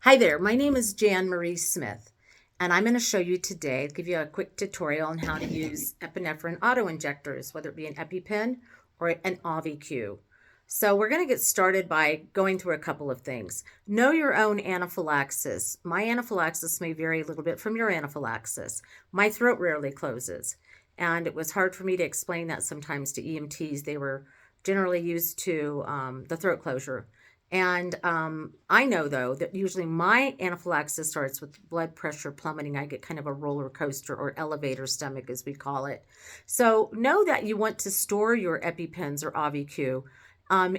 Hi there, my name is Jan Marie Smith, and I'm going to show you today, give you a quick tutorial on how to use epinephrine auto-injectors, whether it be an Epi-Pen or an AviQ. So we're going to get started by going through a couple of things. Know your own anaphylaxis. My anaphylaxis may vary a little bit from your anaphylaxis. My throat rarely closes, and it was hard for me to explain that sometimes to EMTs. They were generally used to the throat closure. And I know, though, that usually my anaphylaxis starts with blood pressure plummeting. I get kind of a roller coaster or elevator stomach, as we call it. So know that you want to store your EpiPens or AviQ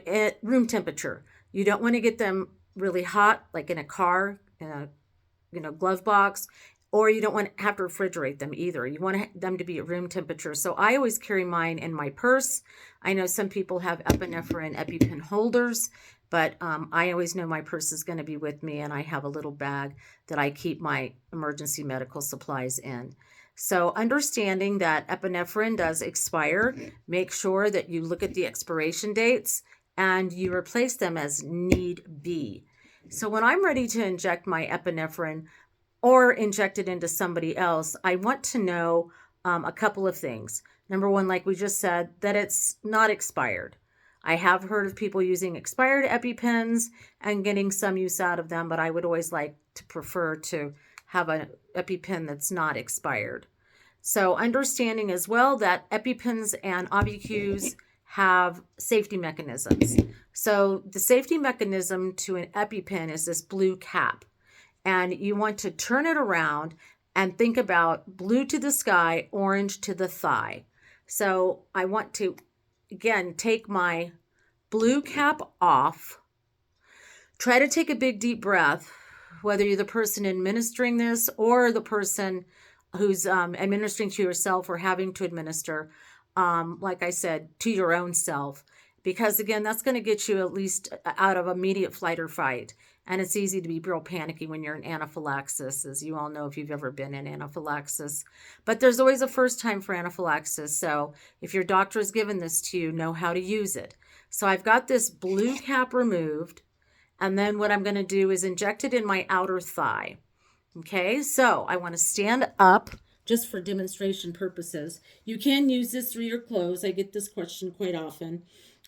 at room temperature. You don't want to get them really hot, like in a car, in a glove box, or you don't want to have to refrigerate them either. You want them to be at room temperature. So I always carry mine in my purse. I know some people have epinephrine EpiPen holders, but I always know my purse is going to be with me, and I have a little bag that I keep my emergency medical supplies in. So understanding that epinephrine does expire, make sure that you look at the expiration dates and you replace them as need be. So when I'm ready to inject my epinephrine or inject it into somebody else, I want to know a couple of things. Number one, like we just said, that it's not expired. I have heard of people using expired EpiPens and getting some use out of them, but I would always like to prefer to have an EpiPen that's not expired. So understanding as well that EpiPens and AviQs have safety mechanisms. So the safety mechanism to an EpiPen is this blue cap. And you want to turn it around and think about blue to the sky, orange to the thigh. So I want to, again, take my blue cap off. Try to take a big deep breath, whether you're the person administering this or the person who's administering to yourself or having to administer, like I said, to your own self. Because again, that's going to get you at least out of immediate flight or fight. And it's easy to be real panicky when you're in anaphylaxis, as you all know if you've ever been in anaphylaxis. But there's always a first time for anaphylaxis. So if your doctor has given this to you, know how to use it. So I've got this blue cap removed. And then what I'm going to do is inject it in my outer thigh. Okay, so I want to stand up just for demonstration purposes. You can use this through your clothes. I get this question quite often.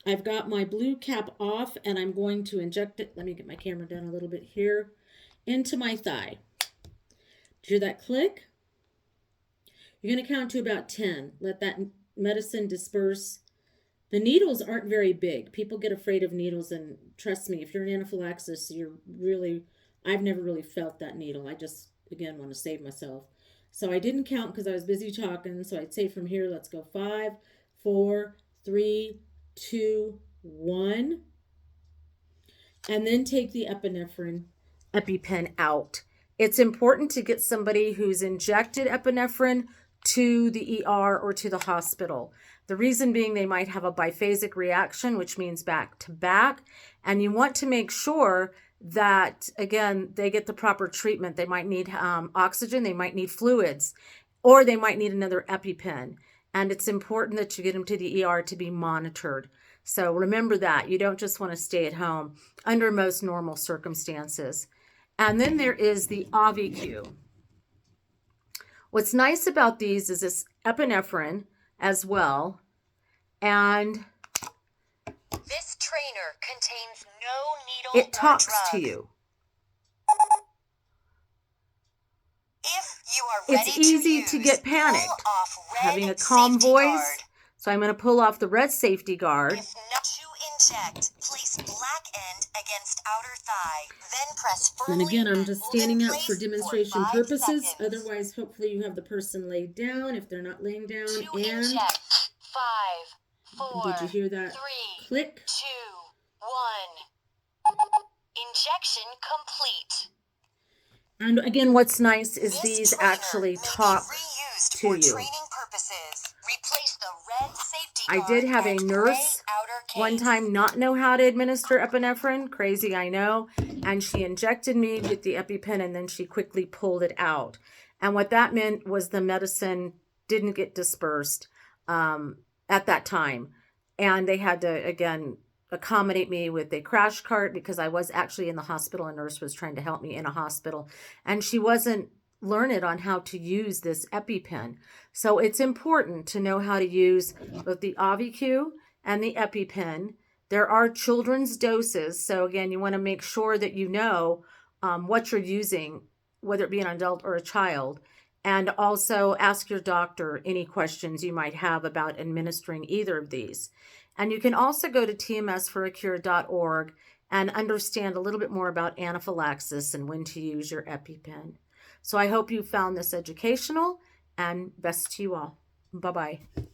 I've got my blue cap off and I'm going to inject it. Let me get my camera down a little bit here into my thigh. Did you hear that click? You're going to count to about 10. Let that medicine disperse. The needles aren't very big. People get afraid of needles, and trust me, if you're in anaphylaxis, I've never really felt that needle. I just, again, want to save myself. So I didn't count because I was busy talking. So I'd say from here, let's go 5, 4, 3, 2, 1. And then take the epinephrine EpiPen out. It's important to get somebody who's injected epinephrine to the ER or to the hospital. The reason being they might have a biphasic reaction, which means back to back. And you want to make sure that, again, they get the proper treatment. They might need oxygen, they might need fluids, or they might need another EpiPen. And it's important that you get them to the ER to be monitored. So remember that. You don't just want to stay at home under most normal circumstances. And then there is the AviQ. What's nice about these is this epinephrine as well. And this trainer contains no needle it talks or drug. to you. If you are ready It's easy to get panicked, having a calm voice. So I'm going to pull off the red safety guard. If not to inject, place black end against outer thigh, then press firmly. And again, I'm just standing up for demonstration purposes. Seconds. Otherwise, hopefully you have the person laid down if they're not laying down. To And inject. 5, 4, did you hear that 3, click? 2, 1. Injection complete. And again, what's nice is these actually talk to you. Replace the red safety I did have a nurse one time not know how to administer epinephrine. Crazy, I know. And she injected me with the EpiPen and then she quickly pulled it out. And what that meant was the medicine didn't get dispersed at that time. And they had to, again, accommodate me with a crash cart because I was actually in the hospital. A nurse was trying to help me in a hospital, and she wasn't learned on how to use this Epi-Pen. So it's important to know how to use both the AviQ and the Epi-Pen. There are children's doses. So again, you want to make sure that you know what you're using, whether it be an adult or a child. And also ask your doctor any questions you might have about administering either of these. And you can also go to tmsforacure.org and understand a little bit more about anaphylaxis and when to use your Epi-Pen. So I hope you found this educational, and best to you all. Bye-bye.